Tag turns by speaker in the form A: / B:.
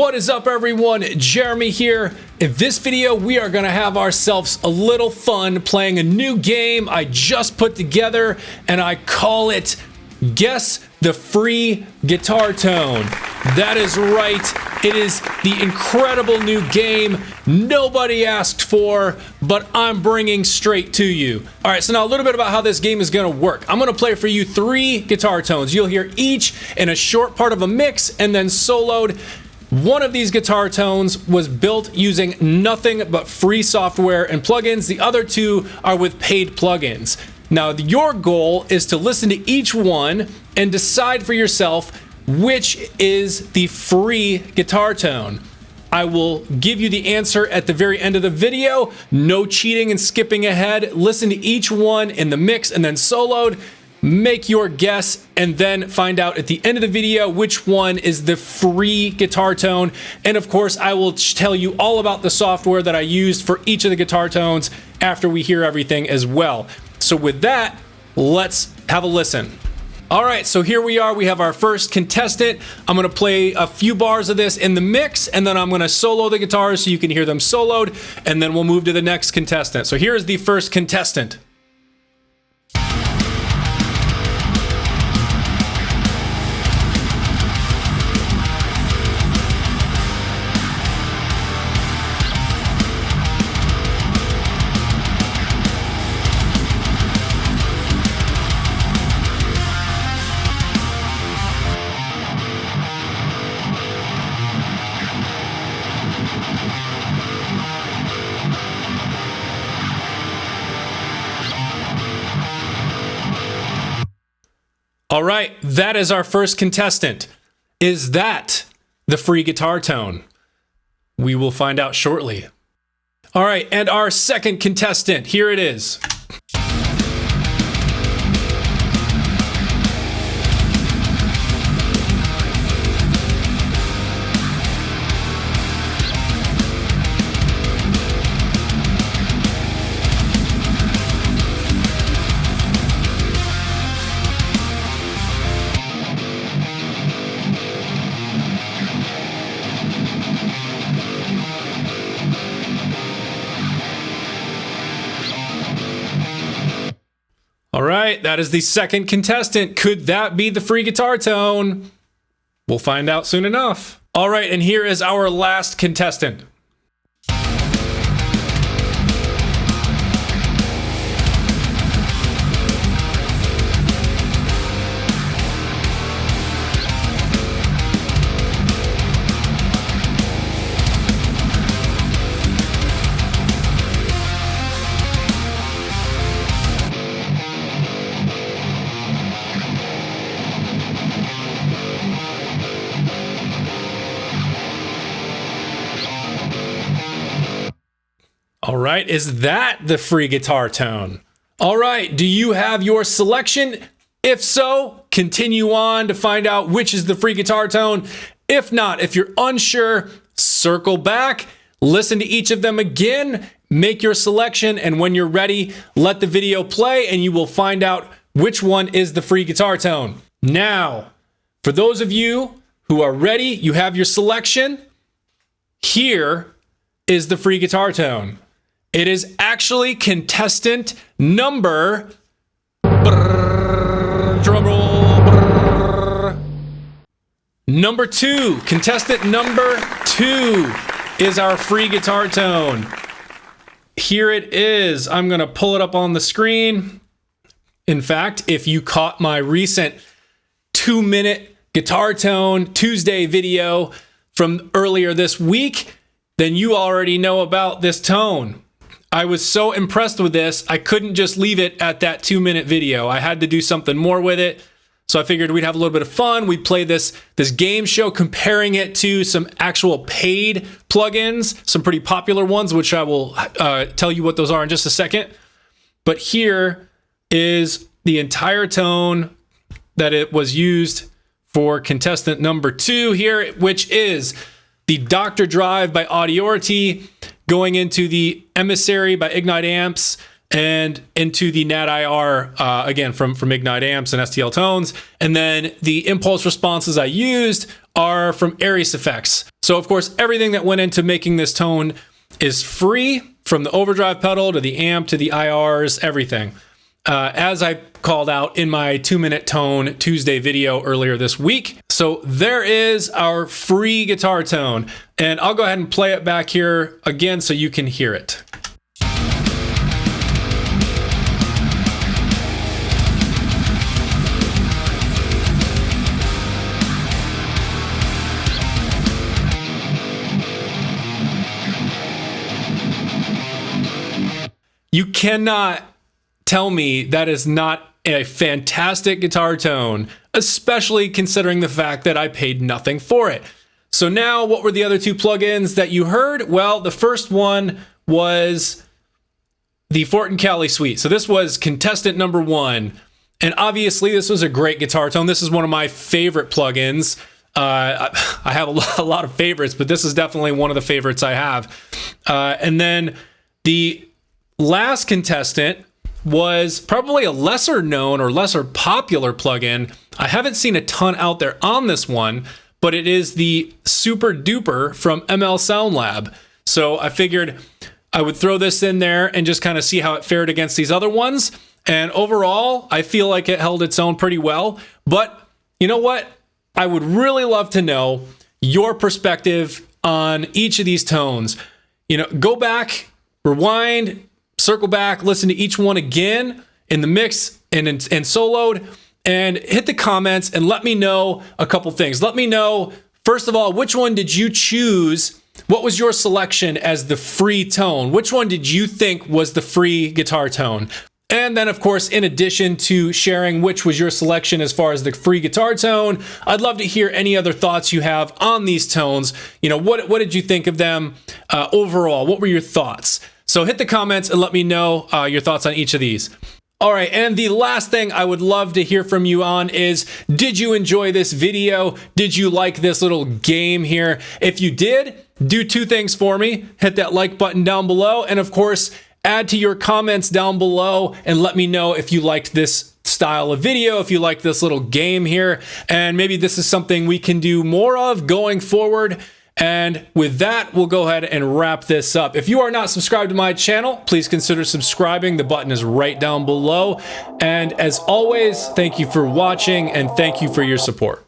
A: What is up, everyone? Jeremy here. In this video, we are going to have ourselves a little fun playing a new game I just put together, and I call it Guess the Free Guitar Tone. That is right. It is the incredible new game nobody asked for, but I'm bringing straight to you. All right, so now a little bit about how this game is going to work. I'm going to play for you 3 guitar tones. You'll hear each in a short part of a mix and then soloed. One of these guitar tones was built using nothing but free software and plugins. The other 2 are with paid plugins. Now, your goal is to listen to each one and decide for yourself which is the free guitar tone. I will give you the answer at the very end of the video. No cheating and skipping ahead. Listen to each one in the mix and then soloed. Make your guess and then find out at the end of the video which one is the free guitar tone. And of course, I will tell you all about the software that I used for each of the guitar tones after we hear everything as well. So with that, let's have a listen. All right, so here we are. We have our first contestant. I'm gonna play a few bars of this in the mix, and then I'm gonna solo the guitars so you can hear them soloed, and then we'll move to the next contestant. So here's the first contestant. All right, that is our first contestant. Is that the free guitar tone? We will find out shortly. All right, and our second contestant, here it is. All right, that is the second contestant. Could that be the free guitar tone? We'll find out soon enough. All right, and here is our last contestant. All right, is that the free guitar tone? All right, do you have your selection? If so, continue on to find out which is the free guitar tone. If not, if you're unsure, circle back, listen to each of them again, make your selection, and when you're ready, let the video play and you will find out which one is the free guitar tone. Now, for those of you who are ready, you have your selection. Here is the free guitar tone. It is actually contestant number, drumroll, number 2. Contestant number 2 is our free guitar tone. Here it is. I'm gonna pull it up on the screen. In fact, if you caught my recent 2-minute guitar tone Tuesday video from earlier this week, then you already know about this tone. I was so impressed with this, I couldn't just leave it at that 2-minute video. I had to do something more with it. So I figured we'd have a little bit of fun. We'd play this game show, comparing it to some actual paid plugins, some pretty popular ones, which I will tell you what those are in just a second. But here is the entire tone that it was used for contestant number 2 here, which is the Dr. Drive by Audiority, going into the Emissary by Ignite Amps, and into the NAT-IR, again, from Ignite Amps and STL Tones. And then the impulse responses I used are from Aries Effects. So of course, everything that went into making this tone is free, from the overdrive pedal to the amp to the IRs, everything. As I called out in my 2-minute tone Tuesday video earlier this week. So there is our free guitar tone, and I'll go ahead and play it back here again so you can hear it. You cannot tell me that is not a fantastic guitar tone, especially considering the fact that I paid nothing for it. So now, what were the other two plugins that you heard? Well, the first one was the Fort and Cali Suite. So this was contestant number 1. And obviously, this was a great guitar tone. This is one of my favorite plugins. I have a lot of favorites, but this is definitely one of the favorites I have. And then the last contestant was probably a lesser known or lesser popular plugin. I haven't seen a ton out there on this one, but it is the Super Duper from ML Sound Lab. So I figured I would throw this in there and just kind of see how it fared against these other ones. And overall, I feel like it held its own pretty well. But you know what? I would really love to know your perspective on each of these tones. You know, go back, rewind, circle back, listen to each one again in the mix and soloed, and hit the comments and let me know a couple things. Let me know, first of all, which one did you choose? What was your selection as the free tone? Which one did you think was the free guitar tone? And then, of course, in addition to sharing which was your selection as far as the free guitar tone, I'd love to hear any other thoughts you have on these tones. You know, what did you think of them overall? What were your thoughts? So hit the comments and let me know your thoughts on each of these. All right, and the last thing I would love to hear from you on is, did you enjoy this video? Did you like this little game here? If you did, do 2 things for me. Hit that like button down below, and of course, add to your comments down below and let me know if you liked this style of video, if you like this little game here, and maybe this is something we can do more of going forward. And with that, we'll go ahead and wrap this up. If you are not subscribed to my channel, please consider subscribing. The button is right down below. And as always, thank you for watching and thank you for your support.